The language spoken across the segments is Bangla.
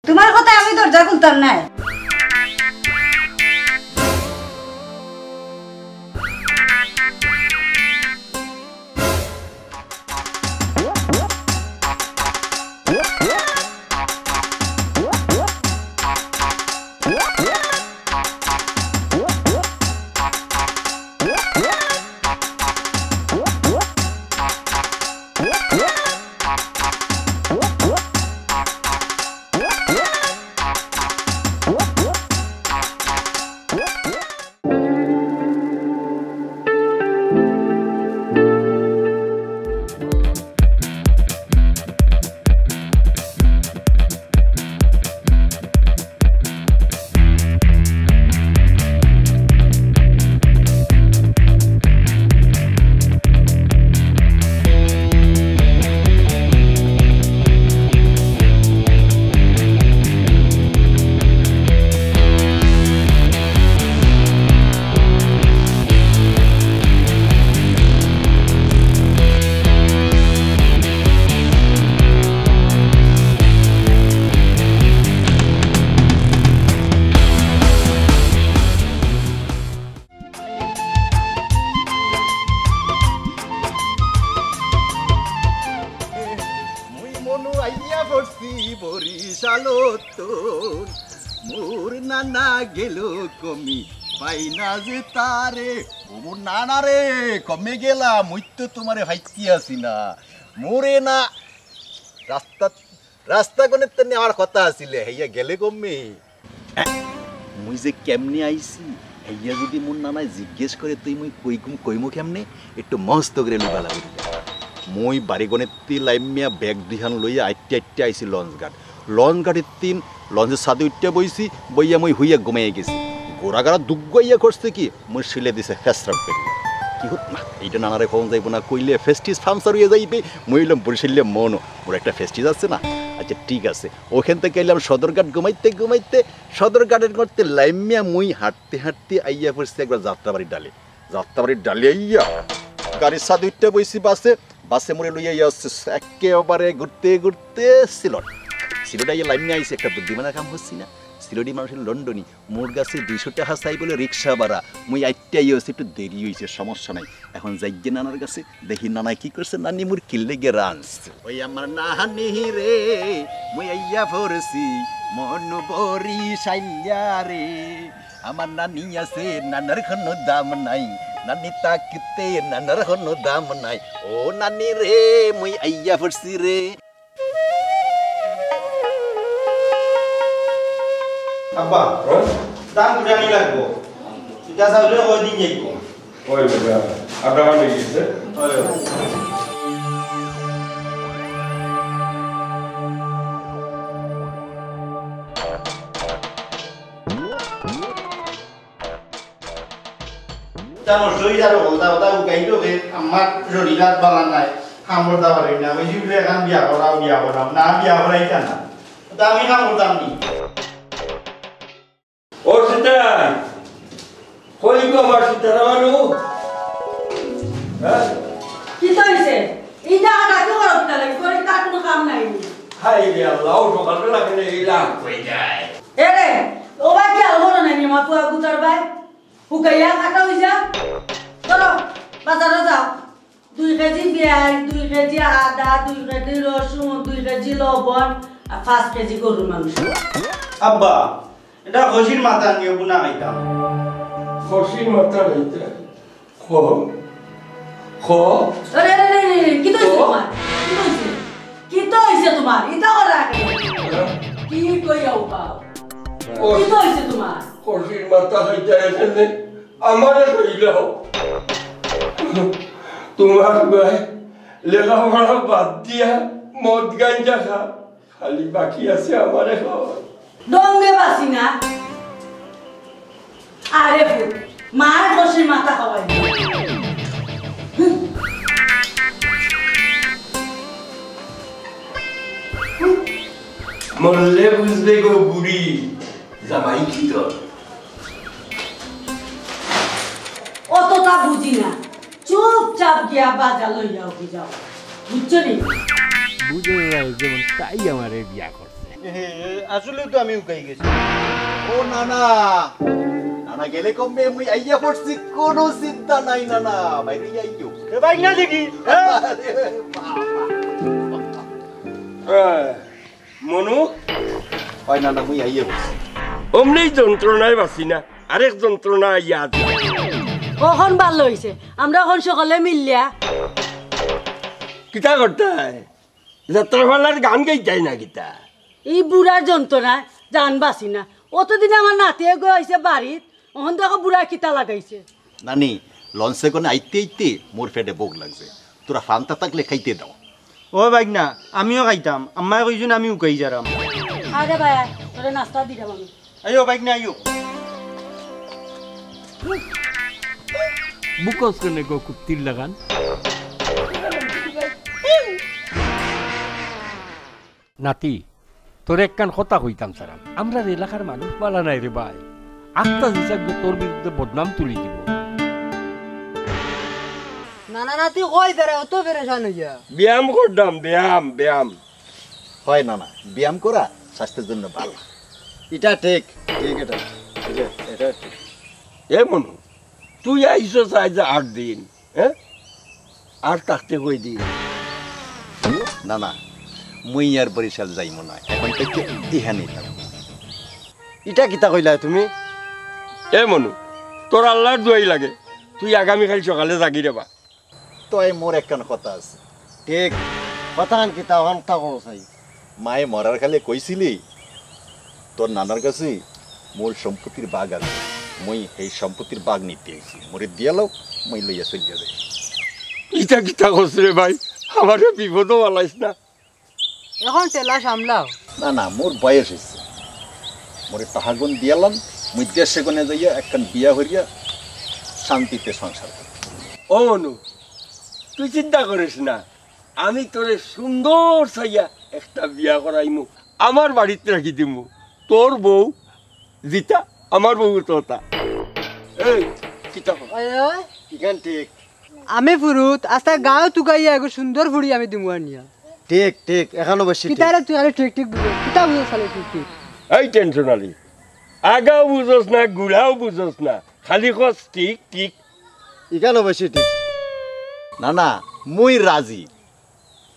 তোমার কথা আমি দরজা খুলতাম না। মোর নানা গেল কমি পাইনা যে তারে ও মোর নানা রে কমে গেলা মুই তো তোমারে ভাইতি আছি না মোরে না রাস্তা রাস্তা কোনে তেনে আমার কথা আছিলে হইয়া গেলে কমে মুই যে কেমনে আইছি হইয়া যদি মোর নানা জিজ্ঞেস করে তুই মুই কইমু কেমনে একটু মস্ত করে লুবালা মই বাড়িগণের লাইমিয়া ব্যাগ দুইখান লইয়া আইটে আইছি লঞ্চ ঘাটের তিন লঞ্চের সাথে উঠতে বইছি বইয়া মই হইয়া ঘুমাইয়া গেছি গোড়াগাড়া দুগ্গইয়া করছে কি মই শিলে দিছে ফেসরাম পেরে কি হত না এইটা নানারে ফোন যাইব না কইলে ফেস্টিস ফার্মসার হইয়া যাইবে মই এলাম বরিশালে মন ওর একটা ফেস্টিস আছে না আচ্ছা ঠিক আছে ওখান থেকে এলাম সদরঘাট ঘুমাইতে সদরঘাটের করতে লাইমিয়া মই হাঁটতে আইয়া পড়ছি একবার যাত্রাবাড়ির ডালে আইয়া গাড়ির সাথে উঠতে বইছি বাসে মোরে লইয়া আসছে একেবারে ঘুরতে সিলেট আইয়া লাইনে আইসি একটা বুদ্ধিমানা কাম হচ্ছি না সিলেটি মানুষের লন্ডনী মোর কাছে 200 টাকা চাই বলে রিক্সা ভাড়া মুই আইতে আইয়া হচ্ছে একটু দেরি হয়েছে সমস্যা নাই এখন যাইগে নানার কাছে দেখি নানাই কি করছে নানি মোর কিল্লে গে রানছে ওই আমার নাহানি রে মুই আইয়া পড়ছি মন বরি সাইয়া রে আমার নানি আছে নানার কোনো দাম নাই নানি তাকিতে নানার কোনো দাম নাই ও নানি রে মুই আইয়া পড়ছি রে আব্বা দাম জানি লাগবো এটা চাইলে ওই দিন যাইব ওই বাবা আড্ডা মারতে গেছে ওই জানো শরীর বলতা গাইলো আমার শরীর আর বালা নাই কামড় দা পারি না ওই জিবলে এখন বিয়া করাও না বিয়া করাইতা না তা আমি কামড় দাম নি ও সিতারাম কই গো আমার সিতারাম হ্যাঁ কি হইছে এইটা ডাকে করতে লাগে করে কাট কোনো কাম নাই হাই রে আল্লাহ সকালবেলা কেন এইলাম কই যায় এরে ও ভাই কি আলো না নি মা পুয়া গুতার ভাই হুকাইয়া কাটা হই যা চলো বাজারে যাও 2 কেজি পেঁয়াজ 2 কেজি আদা 2 কেজি রসুন 2 কেজি লবণ আর 5 কেজি গরুর মাংস আব্বা এটা খসির মাথা নিয়ে বুনা খাইতাম খসির মাথা খাইতে আরে কি তো তোমার কি তো হইছে তোমার এটা করা কি কইয়াও পাও কি তো হইছে তোমার খসির মাথা খাইতে এসে আমারে কইলাও তোমার ভাই লেখাপড়া বাদ দিয়া মদ গাঞ্জা খা খালি বাকি আছে আমারে খাওয়া ডঙ্গে বাসি না আরে ফুল মার খসির মাথা খাওয়াই মরলে বুঝবে গো বুড়ি জামাই কি তোর অতটা বুঝি না চুপচাপ গিয়া বাজার লইয়াও যাও বুঝছো নি বুঝে যেমন তাই আমারে বিয়া করছে আসলে তো আমি উকাই গেছি ও নানা নানা গেলে কমবে মুই আইয়া পড়ছি কোনো চিন্তা নাই নানা বাইরে আইও ভাই না দেখি মনু হয় নানা মুই আইয়া পড়ছি অমনি যন্ত্রণায় বাঁচি না আরেক যন্ত্রণা ইয়া কখন ভালো হইছে আমরা এখন সকলে মিললিয়া কিতা করতে যাত্রাপালার গান গাইতাই না কিতা এই বুড়ার যন্ত্রণায় জান বাসি না অতদিন আমার নাতিয়ে গো আইছে বাড়িত ওখান দেখো বুড়া কিতা লাগাইছে নানি লঞ্চে কোনে আইতে আইতে মোর পেটে ভোগ লাগছে তোরা ফান্তা থাকলে খাইতে দাও ও ভাই না আমিও খাইতাম আম্মাই কইছুন আমি উকাই যারাম আরে ভাই তোরে নাস্তা দিলাম আমি আইও ভাই না আইও বুকস করে গো কুত্তির লাগান নাতি তোর একখান কথা কইতাম সারাম আমরা এলাকার মানুষ বালা নাই রে ভাই আত্মা হিসাবে তোর বিরুদ্ধে বদনাম তুলি দিব নানা নাতি কই বেড়ে অত পেরেশান হইয়া ব্যায়াম করতাম ব্যায়াম ব্যায়াম হয় নানা ব্যায়াম করা স্বাস্থ্যের জন্য ভালো এটা ঠিক ঠিক এটা এটা ঠিক এ মনু তুই আইসো চাই যে 8 দিন হ্যাঁ আর থাকতে কই দিন নানা মুই আর বরিশাল যাই মনে হয় এখন থেকে ইহানি থাকবো এটা কিতা কইলা তুমি এ মনু তোর আল্লাহর দোয়াই লাগে তুই আগামীকাল সকালে জাগি রে বা তো এই মোর একখান কথা আছে ঠিক কথা কিতা অন্তা করো চাই মায়ে মরার খালে কইছিলি তোর নানার কাছে মোর সম্পত্তির বাগ আছে মুই এই সম্পত্তির বাগ নিতে আইছি মোরে দিয়ালো মুই লইয়া চলিয়া যাই ইটা কিতা করছ রে ভাই আমারে বিপদও আলাইস না এখন চেলা সামলাও না না মোর বয়স হয়েছে মোরে তাহাগুন দিয়ালাম মুই দেশে গনে যাইয়া একখান বিয়া হইয়া শান্তিতে সংসার করি ও মনু তুই চিন্তা করিস না আমি তোরে সুন্দর চাইয়া একটা বিয়া করাইমু আমার বাড়িতে রাখি দিমু তোর বউ জিতা আমার বউ তোতা এই কিতা কর ইখান ঠিক আমি ফুরুত আস্তা গাঁও তুকাইয়া এগো সুন্দর ফুড়ি আমি দিমু আনিয়া ঠিক ঠিক এখনো বসে কিতারে তুই আরে ঠিক ঠিক বুঝো কিতা বুঝো সালে ঠিক ঠিক এই টেনশন আলি আগাও বুঝোস না গুড়াও বুঝোস না খালি কস ঠিক ঠিক এখানো বসে ঠিক না না মুই রাজি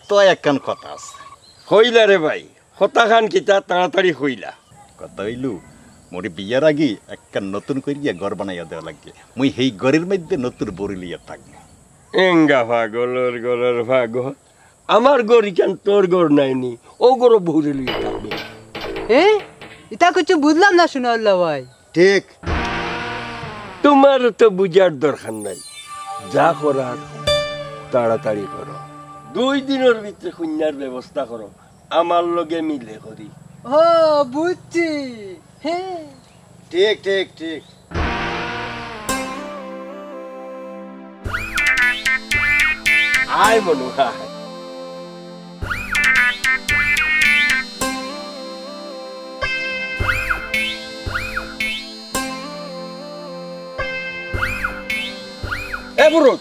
তো একখান কথা আছে হইলা রে ভাই হতা খান কিতা তাড়াতাড়ি হইলা কথা হইলু মোরে বিয়ার আগে একখান নতুন করিয়া ঘর বানাইয়া দেওয়া লাগবে মুই সেই ঘরের মধ্যে নতুন বড়ি লিয়া থাকবো এঙ্গা ভাগলর গলর ভাগ আমার গড়ি কেন তোর গড় নাইনি ও গড় ভুরে লিয়ে থাকবে ইতা কিছু বুঝলাম না সুনাউল্লাহ ভাই ঠিক তোমার তো বুঝার দরকার নাই যা করার তাড়াতাড়ি করো 2 দিনের ভিতরে কন্যার ব্যবস্থা করো আমার লগে মিলে করি ও বুঝছি হ্যাঁ ঠিক ঠিক ঠিক আয় মনু আয় এ বুড়ো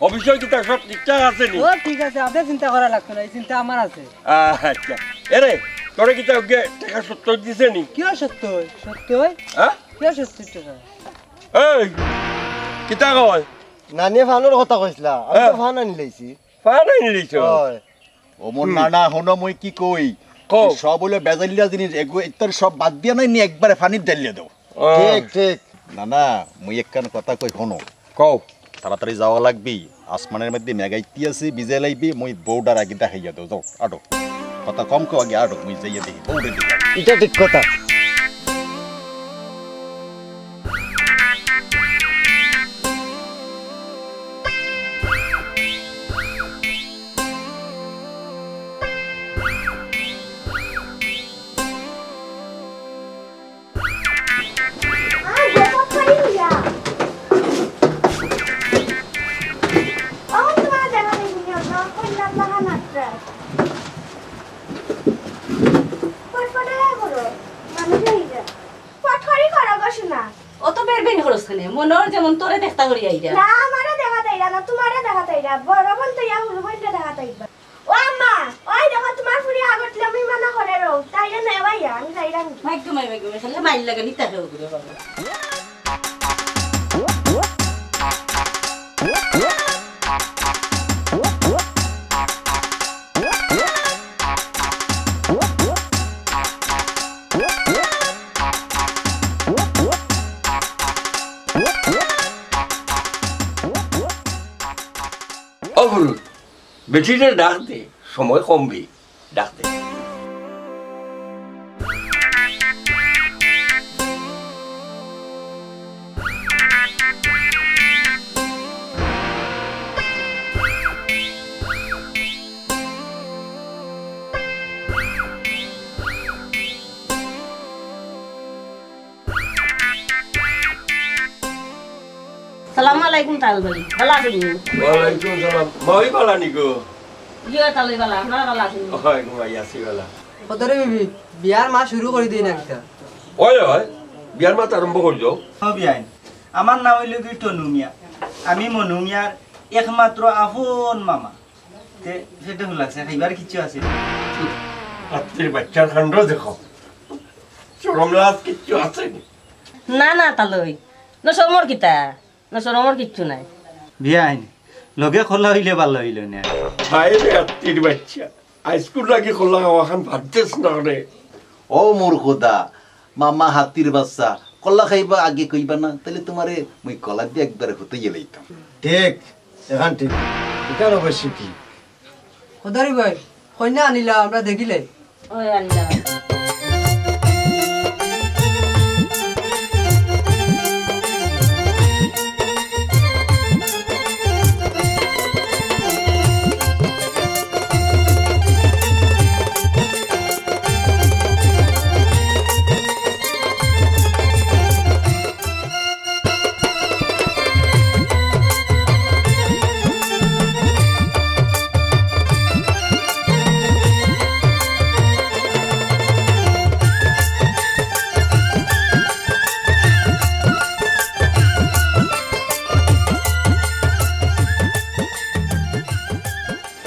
অবশ্যই কি তার সব ঠিকঠাক আছে নি ও ঠিক আছে আপনার চিন্তা করা লাগতো না এই চিন্তা আমার আছে আচ্ছা এরে তোরে কি তাকে টাকা 70 দিছে নি কি সত্য সত্য হ্যাঁ কি সত্য টাকা এই কিতা কয় নানিয়ে ফানোর কথা কইছিলা আমি তো ফান আনি লাইছি ফানাই নিলিছ হয় ও মোর নানা হনো মই কি কই কও। সব হলো বেজালিয়া জিনিস এগো ইত্যাদি সব বাদ দিয়া নাই নি একবারে পানির ডালিয়া দাও ঠিক ঠিক নানা মুই একখান কথা কই হনো কও তাড়াতাড়ি যাওয়া লাগবি আসমানের মধ্যে মেঘাইতি আছে বিজে লাইবি মুই বউডার আগে দেখাইয়া দাও যাও আডো কথা কম কো আগে আডো মুই যাইয়া দেখি বউডে দেখি এটা ঠিক কথা পটখড়ি করো গো শোনা অত বেরবেন খরচ খানে মনোর যেমন তোরে দেখতা করি আইরা না আমারে দেখা তাইরা না তোমারে দেখা তাইরা বড় বোন তো ইয়া হলো বইটা দেখা তাইবা ও আম্মা ওই দেখো তোমার ফুরি আগতলে আমি মানা করে রও তাইরা নেবাইয়া আমি তাইরা মাইক খালি মাইল লাগে নিতা কেউ করে বাবা অবরোধ বেটিরে ডাক দে সময় কমবি ডাক দে সালামু আলাইকুম তাল ভাই ভালো আছেন ওয়ালাইকুম সালাম মই বালা নিগো ইয়া তালই ভালো আপনারা ভালো আছেন হয় ঘুমাই আছি বালা কতরে বিবি বিয়ার মা শুরু করে দিই না কিতা ওই হয় বিয়ার মাত আরম্ভ করছো বিয়াইন আমার নাম হইল কি টনুমিয়া আমি মনুমিয়ার একমাত্র আপন মামা তে সেটা হল লাগছে খাইবার কিছু আছে রাত্রির বাচ্চার কাণ্ড দেখো চরম লাভ কিচ্ছু আছে না না তালই না সমর কিতা না সমর কিচ্ছু নাই বিয়াইন লগে খোলা হইলে ভালো হইল না ভাই রে রাত্রির বাচ্চা হাইস্কুল লাগে খোলা ওখান ভাবতেছ না রে ও মোর খোদা মামা হাতির বাচ্চা কলা খাইবা আগে কইবা না তাহলে তোমারে মুই কলা দিয়ে একবারে হতে গেলাইতাম ঠিক এখন ঠিক এখানে অবশ্য কি কতরে ভাই কন্যা আনিলা আমরা দেখিলে ওই আনিলা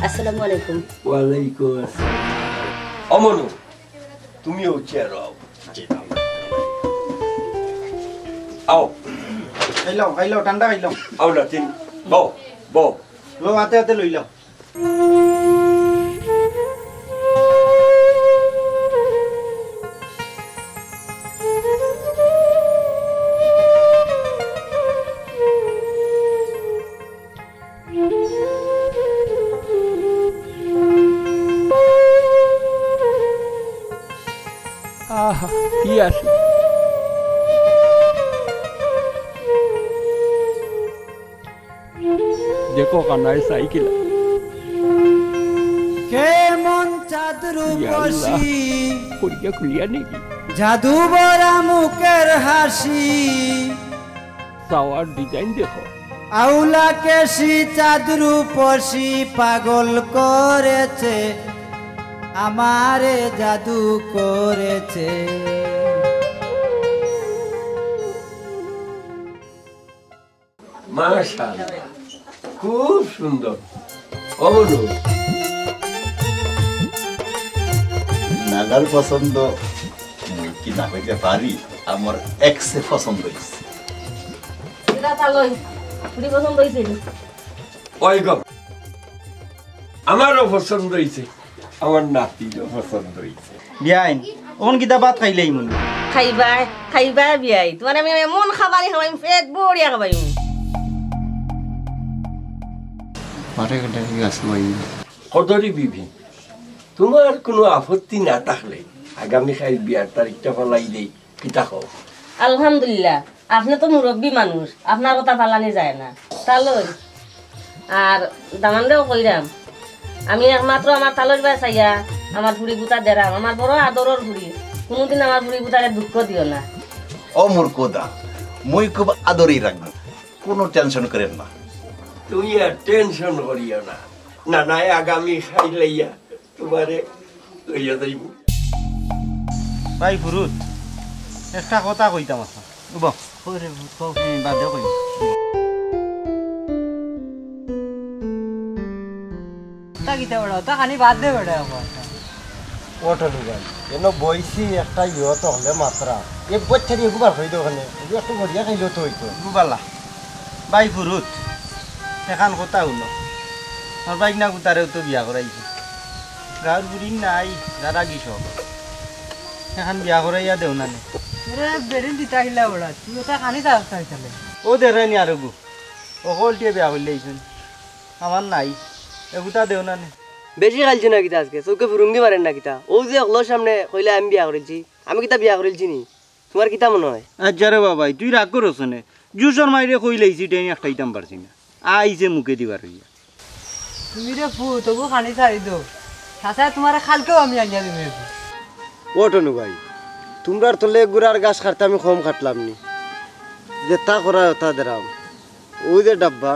আসসালামু আলাইকুম ওয়ালাইকুম আসসালাম অমনু তুমিও চেয়ার আও খাইলাও ঠান্ডা খাইলাও আও লাতিন বও বও লো হাতে হাতে লইলাও আহা কি আছে দেখো কানায় সাইকেল কেমন চাঁদরু বসি করিয়া খুলিয়া নাকি জাদু ভরা মুখের হাসি সাওয়ার ডিজাইন দেখো আউলা কেশি চাঁদরু পশি পাগল করেছে আমারে জাদু করেছে মাশাআল্লাহ খুব সুন্দর অমনু নাগাল পছন্দ মুই কি না হইতে পারি আমার এক্সে পছন্দ হইছে এটা তালই পুরি পছন্দ হইছে ওই গো আমারও পছন্দ হইছে আমার নাতিরও পছন্দ হইছে বিয়াইন ওন কিতা ভাত খাইলেই মন খাইবা বিয়াই তোমার আমি মন খাবারই খাবাই পেট বড়িয়া খাবাই মাঠে কাটা গাছ মাই কদরি বিবি তোমার কোনো আপত্তি না থাকলে আগামীকাল বিয়ার তারিখটা ফলাই দেই কিতা কও আলহামদুলিল্লাহ আপনি তো মুরব্বী মানুষ আপনার কথা ফালানি যায় না তালই আর দামানদেও কইরাম আমি একমাত্র আমার তালর বাই চাইয়া আমার ভুড়ি গুতা দেরাম আমার বড় আদরের ভুড়ি কোনোদিন আমার ভুড়ি গুতারে দুঃখ দিও না ও মোর খোদা মুই খুব আদরেই রাখবো কোনো টেনশন করেন না তুই আর টেনশন করিও না না নাই আগামী খাইলাইয়া তোমারে লইয়া যাইব ভাই ফুরুত একটা কথা কইতাম আছে বাদে কই তা কিতা বড় তা খানি বাদ দে বড় ওঠলো ভাই এনে বইছি একটা ইয়ত হলে মাত্রা এক বছর একবার হইতো ওখানে একটু বড়িয়া খাইলো তো হইতো গুবালা বাই ফুরুত এখান কথা হলো আর বাইক না গুতারেও তো বিয়া করাইছে গাঁর বুড়ি নাই যারা কৃষক এখান বিয়া করাইয়া দেও না রে বেরিন দিতা গিলা বড় তুই তা খানি তা খাইছলে ও দেরানি আর গু অকলটিয়ে বিয়া করলে আইছেন আমার নাই এগুতা দেও না বেশি খাইছ না কিতা আজকে চৌকে ফুরুঙ্গি মারেন না কিতা ও যে অগলোর সামনে কইলে আমি বিয়া করেছি আমি কিতা বিয়া করেছি নি তোমার কিতা মনে হয় আচ্ছা রে বাবাই তুই রাগ করছ নে জুসর মাইরে কইলেইছি টেনি একটা ইতাম পারছি না আইছে মুখে দিবার হইয়া তুমি রে ফু তবু খানি ছাড়ি দো সাথে তোমার খালকেও আমি আনিয়া দিমে ওঠনু ভাই তোমরার তলে গুড়ার গাছ কাটতে আমি কম কাটলাম নি যে তা করা তা দেরাম ওই যে ডাব্বা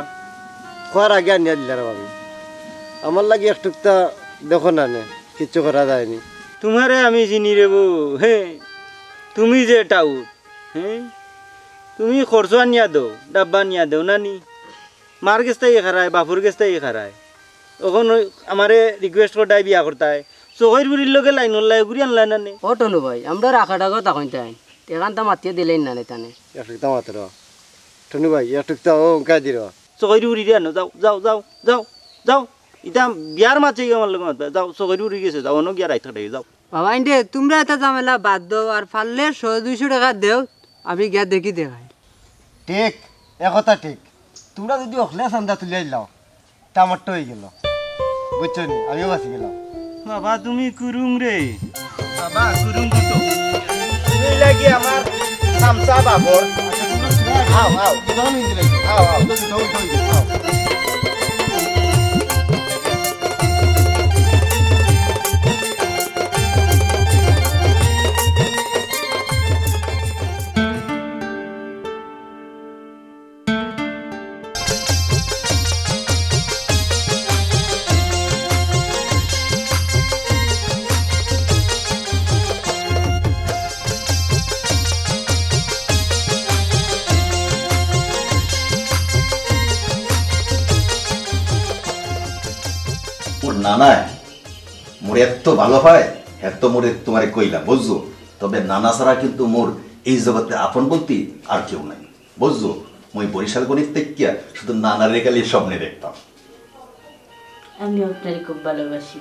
খোয়ার আগে আনিয়া দিলাম আমি আমার লাগে একটুকটা দেখো না নে কিচ্ছু করা যায়নি তোমারে আমি চিনি রে বউ হে তুমি যে টাউট হ্যাঁ তুমি খরচ আনিয়া দাও ডাব্বা আনিয়া দাও নানি মার গেছটাই খারায় বাপুর গেছটাই খারায় তখন আমারে রিকোয়েস্ট করতাই বিয়া করতাই চোখের বুড়ির লগে লাইন লাই ঘুরি আনলাই নানি ও টনু ভাই আমরা রাখা টাকা তখন তাই এখান তা মাতিয়ে দিলেন না তানে একটুকটা মাত্র টনু ভাই একটুকটা ও অঙ্কা দির চোখের বুড়ি রে আনো যাও যাও যাও যাও যাও ইটা বিয়ার মাঝে আমার লগে মাতবা যাও চোখের বুড়ি গেছে যাও অন্য গিয়া রাইতে যাও বাবা ইন্ডে তোমরা এটা ঝামেলা বাদ দাও আর পারলে 100-200 টাকা দেও আমি গিয়া দেখি দেখাই ঠিক একথা ঠিক তোমরা যদি অখলে চান্দা তুলিয়ে দিলাও টামাট্টো হয়ে গেল বুঝছো নি আমিও বাঁচি গেলাম বাবা তুমি কুরুং রে বাবা কুরুং দুটো তুমি লাগি আমার সামসা বাবর আও আও তখন দিলে আও আও আও নানায় মোর এত ভালো হয় এত মোরে তোমারে কইলা বুঝছো তবে নানা ছাড়া কিন্তু মোর এই জগতে আপন বলতে আর কেউ নাই বুঝছো মই বরিশাল গণিত দেখিয়া শুধু নানার রেখালি স্বপ্নে দেখতাম আমি আপনাকে খুব ভালোবাসি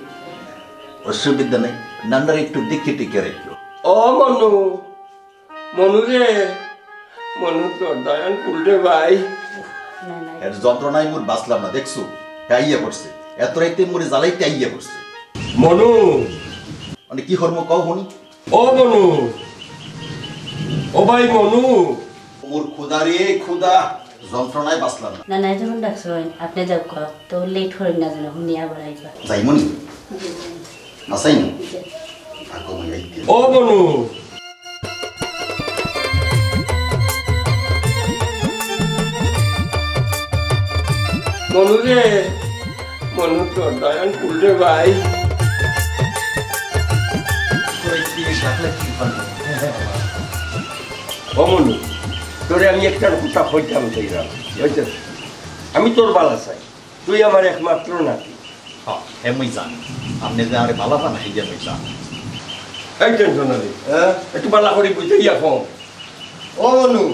অসুবিধা নেই নানার একটু দেখে টিকে রেখো ও মনু মনু রে মনু তোর দয়ান কুলটে ভাই এর যন্ত্রণায় মোর বাঁচলাম না দেখছো আইয়া পড়ছে এত রাইতে মোরে জ্বালাইতে আইয়া পড়ছে মনু মানে কি কর্ম কও হনি ও মনু ও ভাই মনু মোর খুদা রে খুদা যন্ত্রণায় বাঁচলাম না না যখন ডাকছো আপনি যাও তো লেট হয়ে না যেন হুনিয়া বাড়াইবা যাইমনি নাসাইনি থাকো মই আইতে ও মনু মনু রে মনু তোর দয়ান কুলটে ভাই ও মনু তোরে আমি একটা কথা কইতাম চাইলাম বুঝছিস আমি তোর বালা চাই তুই আমার একমাত্র নাতি হ্যাঁ হে মই জানি আপনি যে আরে ভালো পান এই যে মই জানি এই টেনশন নাই একটু বালা করে বুঝতে ইয়া কম ও মনু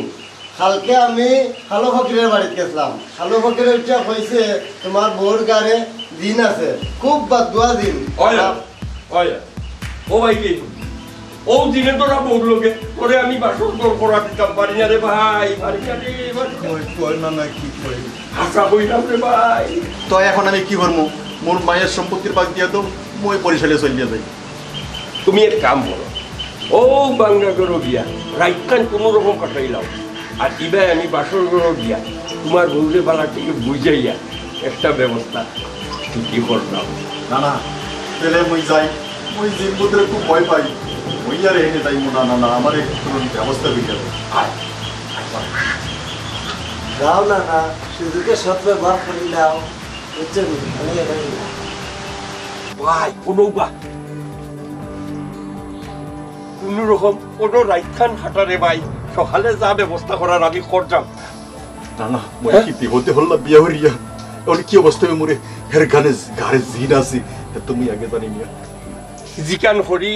কালকে আমি খালো ফকিরের বাড়িতে গেছিলাম খালো ফকিরের ইচ্ছা হয়েছে তোমার বউর গাড়ে দিন আছে খুব বাদুয়া দিন ওয়া ও ভাই কি ও দিনে তোরা বউর লোকে তোরে আমি বাসর তোর করা দিতাম পারি না রে ভাই পারি না রে কই না না কি কই আশা কইলাম রে ভাই তো এখন আমি কি করব মোর মায়ের সম্পত্তির ভাগ দিয়া তো মই বরিশালে চলিয়া যাই তুমি এক কাম করো ও বাংলা গরো গিয়া রাইতকান কোনো রকম কাটাইলাম আর ইবাই আমি বাসর গরো গিয়া তোমার বউরে বালা থেকে বুঝাইয়া একটা ব্যবস্থা কি করতাম না না তেলে মই যাই মই জিম্বুতে খুব ভয় পাই ওই আর এনে যাই না না না আমার একটু ব্যবস্থা দিতে আয় যাও না না সুযোগে সৎ ব্যবহার করি নাও বুঝছেন ভাই কোনো বা কোনো রকম কোনো রাইতখান খাটারে ভাই সকালে যা ব্যবস্থা করার আমি করতাম না না মই কি বিপদে হল্লা বিয়া হরিয়া ওর কি অবস্থা হবে মোরে হের ঘরে জিন আছে তুমি আগে জানি না জিকান হরি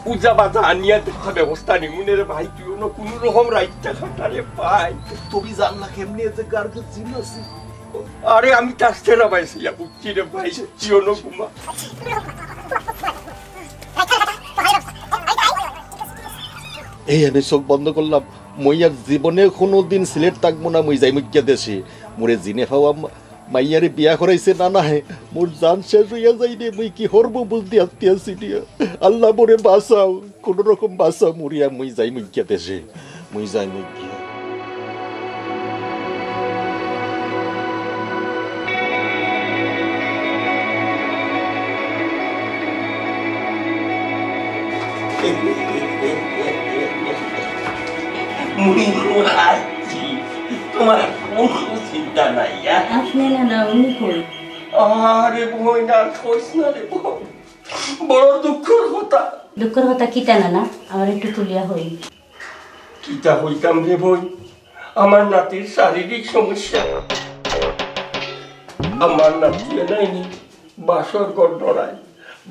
পূজা বাজা আনিয়া দেখা ব্যবস্থা নিমুনের ভাই তুই কোনো রকম রাইতটা খাটারে পাই তুমি জান না কেমনি যে গার্গে জিন আছে আরে আমি তাস্তে না পাইছি বুঝছি রে ভাই তুই ঘুমা এই আমি চোখ বন্ধ করলাম মই আর জীবনে কোনোদিন সিলেট থাকবো না মই যাই মুখিয়া দেশে মোরে জিনে খাওয়া মাইয়ারে বিয়া করাইছে না না মোর জান শেষ হইয়া যাই রে মুই কি হরবো বুঝতে আসতে আসি দিয়া আল্লাহ মোরে বাঁচাও কোনো রকম বাঁচাও মরিয়া মুই যাই মুখিয়া দেশে মুই যাই মুখিয়া তোমার কোনো চিন্তা নাই আপনি না উনি কই আরে বই না কইস না রে বই বড় দুঃখের কথা কিতা না আমার একটু তুলিয়া হই কিতা হইতাম রে বই আমার নাতির শারীরিক সমস্যা আমার নাতি নাইনি বাসর ঘর ডরায়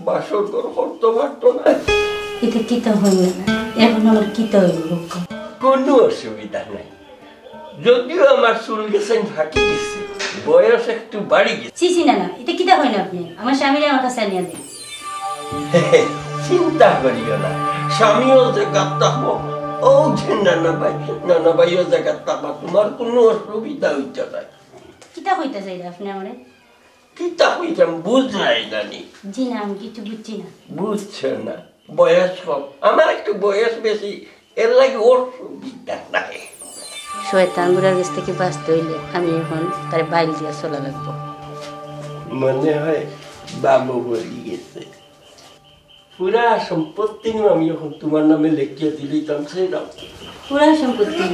বাসর ঘর করতে পারতো না এটা কিতা হইবে না এখন আমার কিতা হইব কোনো অসুবিধা নাই যদিও আমার চুল গেছেন ফাঁকি গেছে বয়স একটু বাড়ি গেছে চিছি না এটা কিতা হয় না আপনি আমার স্বামীর আমার কাছে আনিয়া দিন চিন্তা করিও না স্বামীও যে গাত্তা হোক ও যে নানা ভাইও যে গাত্তা হোক তোমার কোনো অসুবিধা হইতে নাই কিতা হইতে চাই আপনি আমারে কিতা হইতাম বুঝলাই জানি জি না আমি কিছু বুঝছি না বুঝছো না বয়স কম আমার একটু বয়স বেশি এর লাগে ওর সুবিধা নাই শয়তান বুড়ার কাছ থেকে বাঁচতে হইলে আমি এখন তার বাইল দিয়া চলা লাগবো মনে হয় বাবু বলি গেছে পুরা সম্পত্তি আমি এখন তোমার নামে লেখিয়ে দিলাম সেটা পুরা সম্পত্তি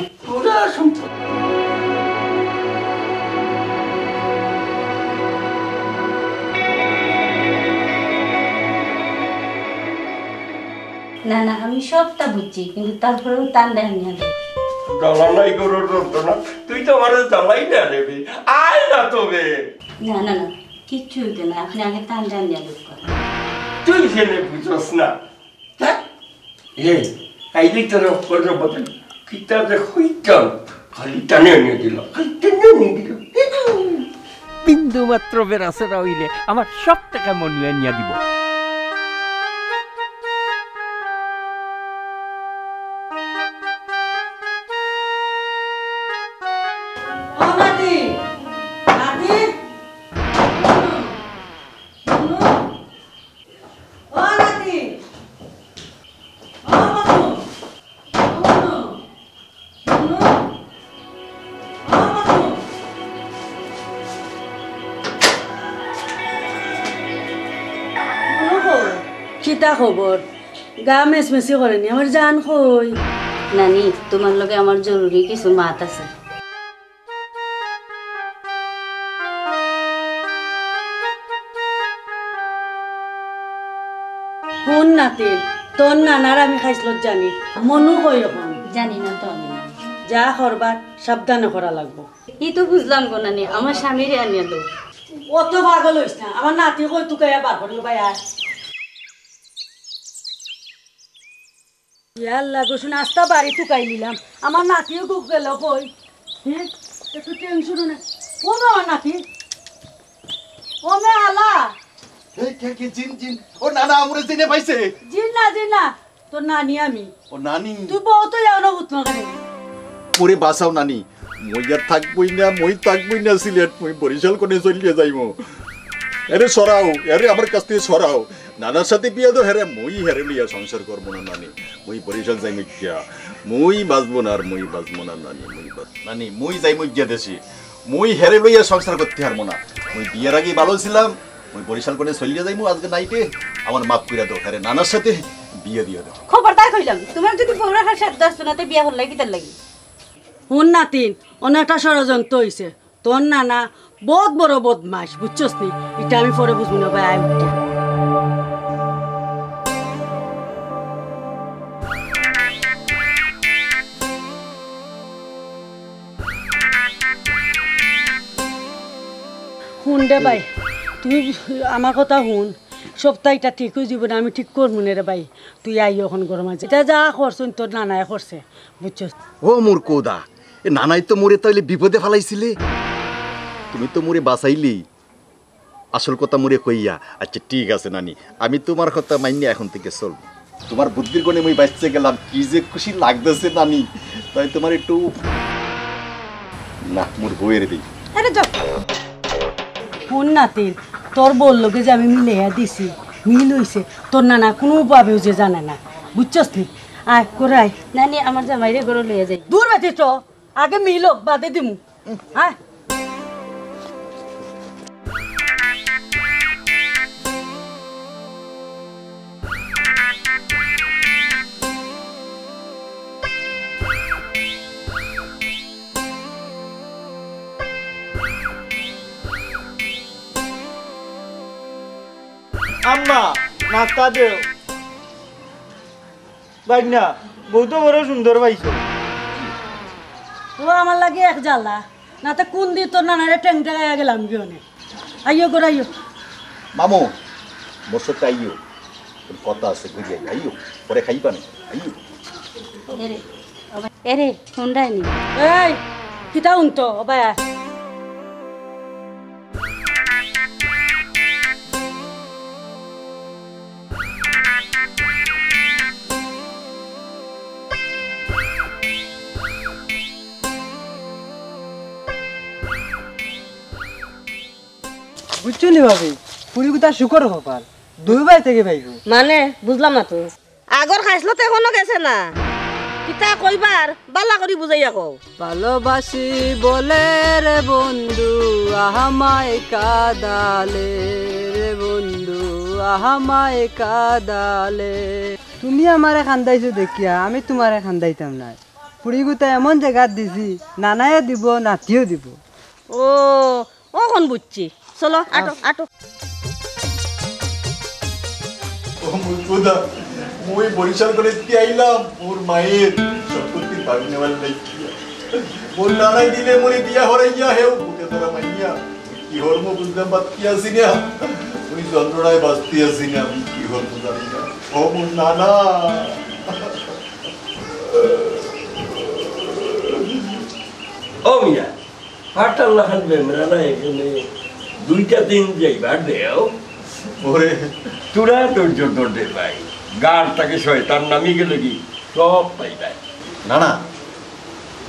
না না আমি সবটা বুঝছি কিন্তু তারপরেও টান দেয় নিয়ে জ্বালাই গরুর যন্ত্রণা তুই তো আমার জ্বালাই না দেবি আয় না তবে না না না কিচ্ছু হইতে না আপনি আগে টান দেন নিয়ে দুঃখ তুই ছেলে বুঝোস না এই আইলি তোর অক্ষর বদল কিতা যে হইতাম খালি টানে নিয়ে দিল বিন্দু মাত্র বেরাসেরা হইলে আমার সব টাকা মনিয়া নিয়া দিব কিতা খবর গা মেচমেচি করেনি আমার জান কই নানি তোমার লগে আমার জরুরি কিছু মাত আছে শুন নাতিন তোর নানার আমি খাইছিলত জানি মনু কই এখন জানি না তো আমি যা করবার সাবধানে করা লাগবো ই তো বুঝলাম গো নানি আমার স্বামীরে আনিয়া দাও অত পাগল হইস না আমার নাতি কই তুকাইয়া বার করিল ভাই আর ইয়াল্লা গোসুন আস্তা বাড়ি তুকাই নিলাম আমার নাতিও গুক গেল কই হ্যাঁ একটু টেনশন না ও আমার নাতি ও মে আলা কে জিন জিন ও নানা আমরে জিনে পাইছে জিন না তোর নানি আমি ও নানি তুই বহুত যাও না উৎন করে মোরে বাঁচাও নানি মই আর থাকবই না সিলেট মই বরিশাল কোনে চলিয়ে যাইমো আরে সরাও আরে আমার কাছ থেকে সরাও নানার সাথে বিয়া দো হেরে মই হেরে লিয়া সংসার করবো না নানি মই বরিশাল যাই মুখিয়া মই বাঁচবো না আর মই বাঁচবো না নানি মই যাই মুখিয়া দেশি মই হেরে লইয়া সংসার করতে হারবো না মই বিয়ের আগে ভালো ছিলাম মই বরিশাল কোনে চলিয়ে যাইমু আজকে নাইটে আমার মাফ কইরা দাও হেরে নানার সাথে বিয়ে দিয়ে দাও খবরদার কইলাম তোমার যদি পৌরা সাথে 10 জনাতে বিয়া হল লাগি তার লাগি শুন নাতিন অনেকটা ষড়যন্ত্র হয়েছে তোর নানা বহুত বড় বদমাস বুঝছস নি এটা আমি পরে বুঝবো না ভাই রে ভাই তুই আমার কথা শুন সপ্তাহটা ঠিক হয়ে যাব না আমি ঠিক করবো না রে ভাই তুই আই এখন গরম আছে এটা যা করছুন তোর নানায় করছে বুঝছস ও মোর কোদা এ নানাই তো মোরে তাইলে বিপদে ফেলাইছিলে তুমি তো মোরে বাঁচাইলি আসল কথা মোরে কইয়া আচ্ছা ঠিক আছে নানি আমি তোমার কথা মাইনে এখন থেকে চলব তোমার বুদ্ধির গণে মই বাঁচতে গেলাম কি যে খুশি লাগতেছে নানি তাই তোমার একটু না মোর বইয়ের দিই আরে যাও ফোন নাতির তোর বললোকে যে আমি মিলাইয়া দিছি মিল হইছে তোর নানা কোনোভাবেও যে জানে না বুঝছস নি আয় করাই নানি আমার জামাইরে ঘরে লইয়া যাই দূর বেঁচে তো আগে মিল হোক বাদে দিমু আয় আম্মা নাস্তা দেও বাইক না বউ তো বড় সুন্দর পাইছো ও আমার লাগে এক জ্বালা না তো কোন দিয়ে তোর নানারে ট্যাং টাঙাইয়া গেলাম কি অনেক আইও করে আইও মামু মোর সাথে আইও তোর কথা আছে বুঝে আইও পরে খাইবা না আইও এরে হুন্ডাই নি এই কিতা উনতো বায়া বুঝছো নি ভাবি পুরিগুতা শুকর কপাল দুই ভাই থেকে ভাইবো মানে বুঝলাম না তো আগর খাইছিল তো এখনো গেছে না কিতা কইবার বালা করি বুঝাইয়া কও ভালোবাসি বলে রে বন্ধু আহামায় কাদালে রে বন্ধু আহামায় কাদালে তুমি আমারে খান্দাইছো দেখিয়া আমি তোমারে খান্দাইতাম না পুরিগুতা এমন জায়গা দিছি নানায়ে দিব নাতিও দিব ও ওখন বুঝছি চলো আটো আটো ও মোর কোদা মই বরিশাল করে কি আইলাম মোর মায়ের সম্পত্তি ভাগ নেওয়ার লাইয়া মোর নানাই দিলে মোরে বিয়া হরাইয়া হেও বুকে তোরা মাইয়া কি হরমো বুঝলাম বাদ কি আসি না ওই যন্ত্রণায় বাঁচতে আসি না আমি কি হরমো জানি না ও মোর নানা ও মিয়া হাটাল লাখান বেমরা না এখানে দুইটা দিন যাইবার দেও ওরে তোরা ধৈর্য ধরতে ভাই গাড়টাকে শয়তান নামি গেলে কি সব পাই যায় নানা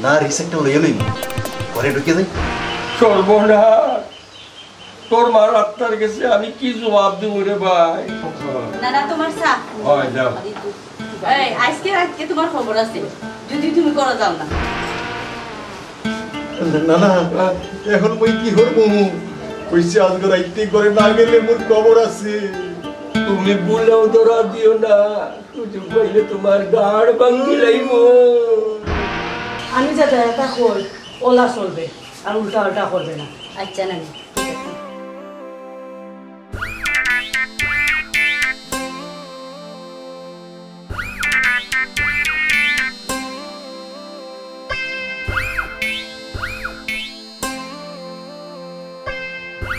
না রিসেক্টটা লইয়া লইম ঘরে ঢুকে যাই সর্বনাশ তোর মার আত্মার গেছে আমি কি জবাব দেবো রে ভাই নানা তোমার চা হয় যাও এই আজকে রাতকে তোমার খবর আছে যদি তুমি করে যাও না নানা এখন মই কি হরমো কইছে আজকে রাইতে করে না গেলে মোর খবর আছে তুমি বলেও ধরা দিও না সুযোগ পাইলে তোমার গাড় ভাঙ্গি লাইব আমি যাতে এটা কই ওলা চলবে আর উল্টা উল্টা করবে না আচ্ছা নানি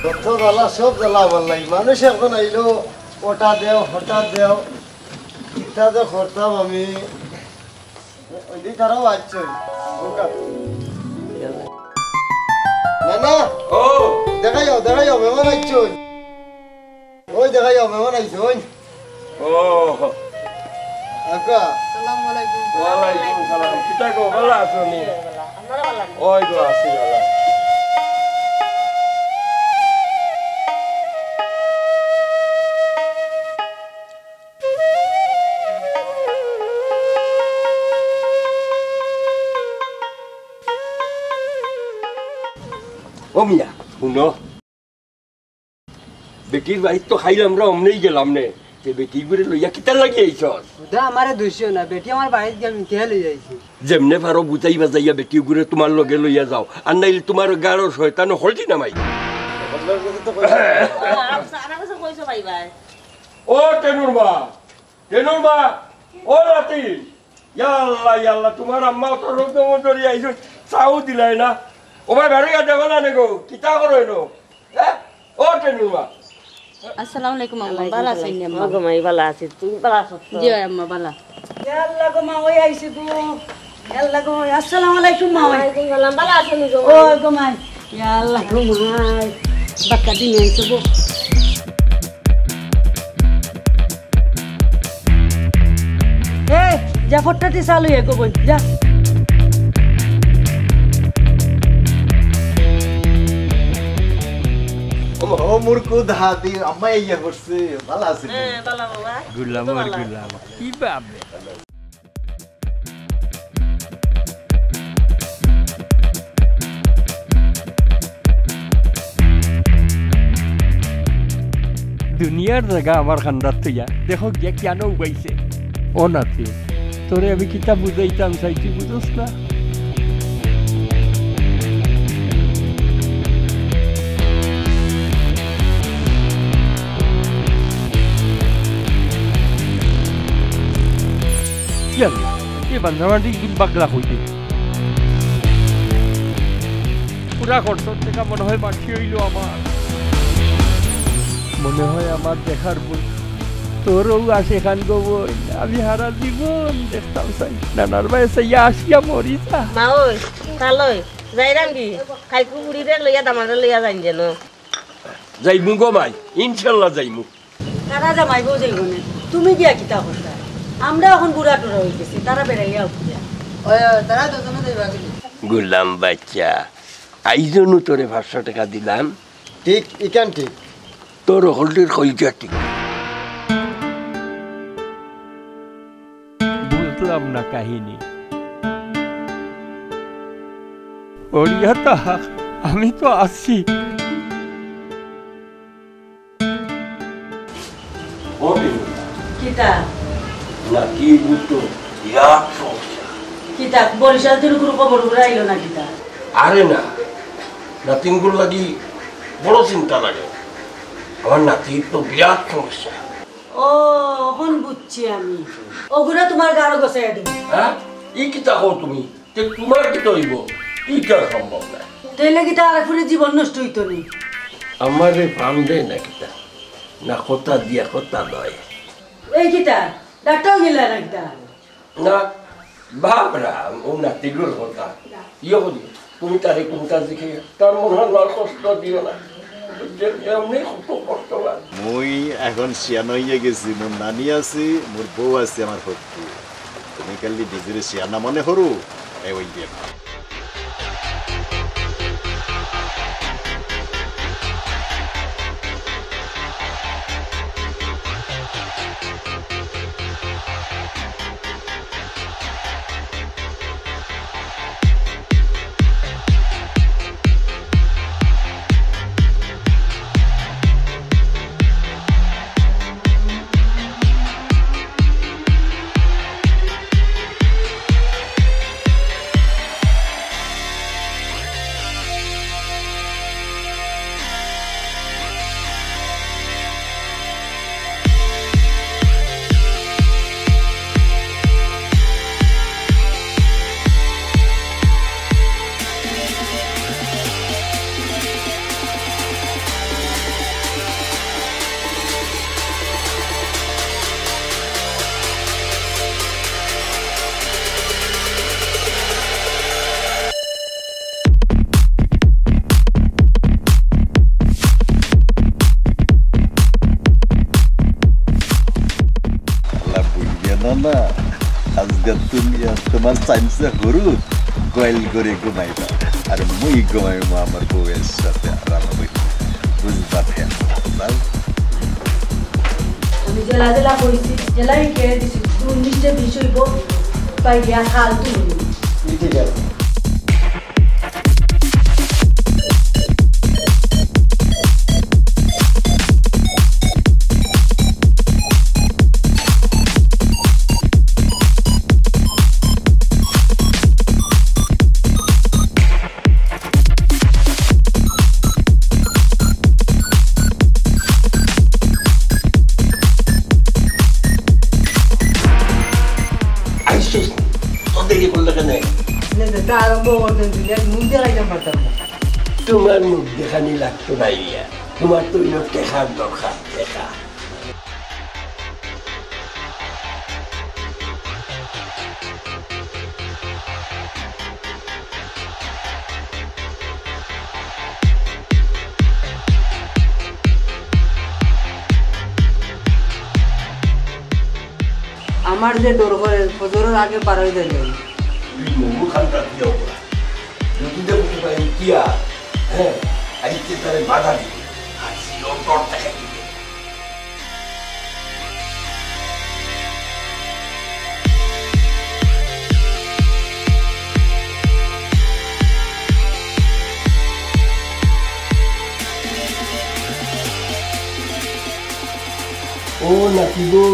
যত জ্বালা সব জ্বালা আমার নাই মানুষ এখন আইলো ওটা দেও হঠাৎ দেও ইটা যে করতাম আমি ওই তারাও আসছে না না ও দেখাই যাও মেহমান আসছে ওই দেখাই যাও মেহমান আইছে ওই ও আকা ওয়ালাইকুম সালাম কিতা গো ভালো আছো নি ওই গো আছি ভালো ও মিয়া শুনো বেটির বাড়ির তো খাইলাম রা অমনেই গেলাম নে বেটি করে লইয়া কিতা লাগি আইছ আমারে দুইশো না বেটি আমার বাড়িতে গিয়ে মিঠে লই যাইছি যেমনে পারো বুঝাই বাজাইয়া বেটি করে তোমার লগে লইয়া যাও আর নাইলে তোমার গাড়ো শয়তান হলটি নামাই ও টেনুর মা ও রাতি ইয়াল্লা তোমার আম্মা তো রোগ ধরি আইছো চাও দিলাই না ও ভাই বাড়ি গা যাবো না নেগো কিতা করো এনো ও টেনুমা আসসালামু আলাইকুম আম্মা ভালো আছেন আম্মা আমার মাই ভালো আছে তুমি ভালো আছো জি আম্মা ভালো আল্লাহ গো মা ওই আইছে গো আল্লাহ গো আসসালামু আলাইকুম মা ওয়ালাইকুম সালাম ভালো আছেন গো ও গো মা ইয়া আল্লাহ গো মা বাক্কা দিন আইছে গো এ যা ফট্টাটি চালু হে গো বই যা ও মুরকু দাদি আম্মা ইয়া করছে ভালো আছে হ্যাঁ ভালো বাবা গুলাম আর গুলাম কি ভাবে দুনিয়ার জায়গা আমার খান্দার তুইয়া দেখো গিয়া কেন উগাইছে ও নাতি তোরে আমি কিতাব বুঝাইতাম চাইছি বুঝোস না এ বান্ধবাটি বাগলা হইতে পুরা খরচ থেকে মনে হয় বাড়তি হইল আমার মনে হয় আমার দেখার বই তোরও আসে খান গো বই আমি হারা জীবন দেখতাম চাই নানার বয়সে আসিয়া মরি যা মা ওই তালই যাইরাম কি কালকে উড়িরে লইয়া দামারে লইয়া যাইন যেন যাইমু গো মাই ইনশাল্লাহ যাইমু তারা জামাই বউ যাইব না তুমি গিয়া কিতা করতা আমরা এখন বুড়া টুরা হয়ে গেছি তারা বেড়াইয়া উঠিয়া তারা দুজনে যাইবা গেলি গুলাম বাচ্চা আইজনু তোরে 500 টাকা দিলাম ঠিক ইকান ঠিক তোর হলটির কইজা ঠিক বুঝলাম না কাহিনী ওরিয়াতা আমি তো আসছি কিতা না কি বুঝতো ইয়া সমস্যা কিতা বরিশাল থেকে কোনো খবর উড়াইলো না কিতা আরে না নাতিনগুর লাগি বড় চিন্তা লাগে আমার নাতির তো বিরাট সমস্যা ও হন বুঝছি আমি ওগুলা তোমার গাড়ো গোছাইয়া দেব হ্যাঁ ই কি চাও তুমি যে তোমার কি তৈব ই কে সম্ভব না তাইলে কিতা আর ফুরে জীবন নষ্ট হইতো নি আমারে ফার্ম দেয় না কিতা না কথা দিয়া কথা নয় এই কিতা ডাক্তার গেলা না কিতা না বাবরা ও নাতিগুর কথা ইয়ে করি তুমি তারে কোনটা দেখে তার মনে হয় কষ্ট দিও না এমনি খুব কষ্ট লাগে মুই এখন শিয়ান হইয়া গেছি মোর নানি আছে মোর বউ আছে আমার ভক্তি তুমি কালি নিজের শিয়ানা মনে হরু এই ওই দিয়ে না আজকে তুমি তোমার সাইন্সে হরু গোয়াল করে ঘুমাইবা আর মুই ঘুমাইব আমার বউয়ের সাথে আরাম বুঝবা ফেল আমি জেলা জেলা কইছি জেলাই কে দিছি তুমি নিশ্চয় বিষয় গো পাই গিয়া হাল তুমি ঠিক আছে তোমার মুখ দেখানি লাগতো না ইয়া তোমার তো টেকার দরকার টেকা। আমার যে ডর করে ফজরের আগে পার হয়ে যাবে তুই মগু খানটা দিও বলা যদি দেখো ভাই কিয়া হ্যাঁ আইতে তারে বাধা দিবে আর সিও তোর টাকা দিবে। ও নাতিবু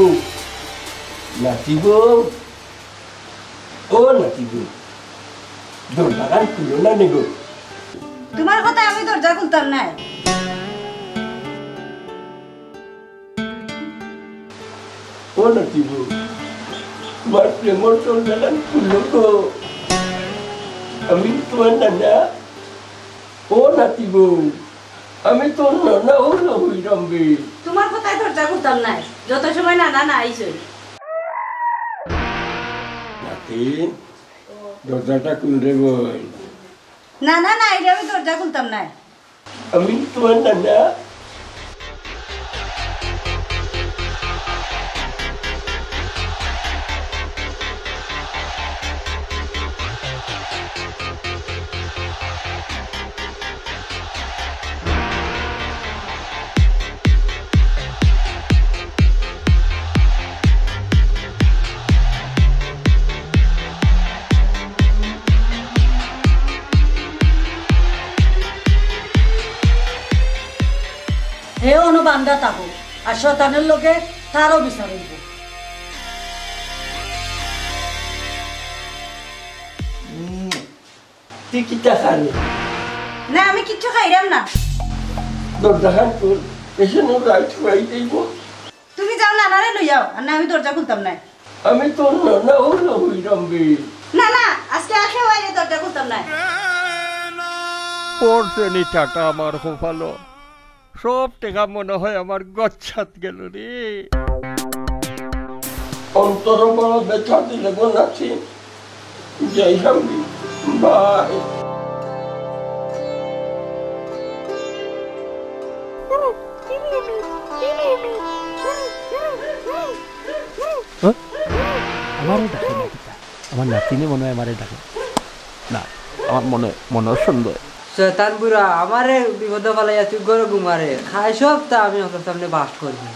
নাতিবু ও নাতিবু দরজাগান খুলো না নেগো। তোমার কথা আমি দরজা খুলতাম না। ও নাতিবু তোমার প্রেমর দরজাগান খুলো গো। আমি তোমার নানা। ও নাতিবু আমি তোর নানা হলো হইরামবে। তোমার কথায় দরজা খুলতাম না, যত সময় নানা না আইছে। নাতিন দরজাটা খুলরে বল। নানা না আইলে আমি দরজা খুলতাম না। আমি তোমার নানা। হে অনুবান্ধা থাকো আর শয়তানের লোকে তারও বিচার হইব। তুই কিটা খালি না আমি কিচ্ছু খাইলাম না। দরজাখান খুল এসে নো রাইট রাইট দেব। তুমি যাও নানারে লই যাও, আর না আমি দরজা খুলতাম না। আমি তোর নানা হলো হইরামবে। না না আজকে আসে বাইরে দরজা খুলতাম না। পড়ছে নি টাকা আমার ভালো, সব টাকা মনে হয় আমার গচ্ছাত গেল রে। অন্তর বড় ব্যথা দিলে বলাচ্ছি যাই হামবি বাই। আমারও ডাকে না পিতা, আমার নাতিনে মনে হয় আমারে ডাকে না, আমার মনে সুন্দর। শয়তান বুড়া আমারে বিপদ ফেলাইয়া তুই গরু ঘুমারে খাই সব তা আমি ওর সামনে বাস করবি।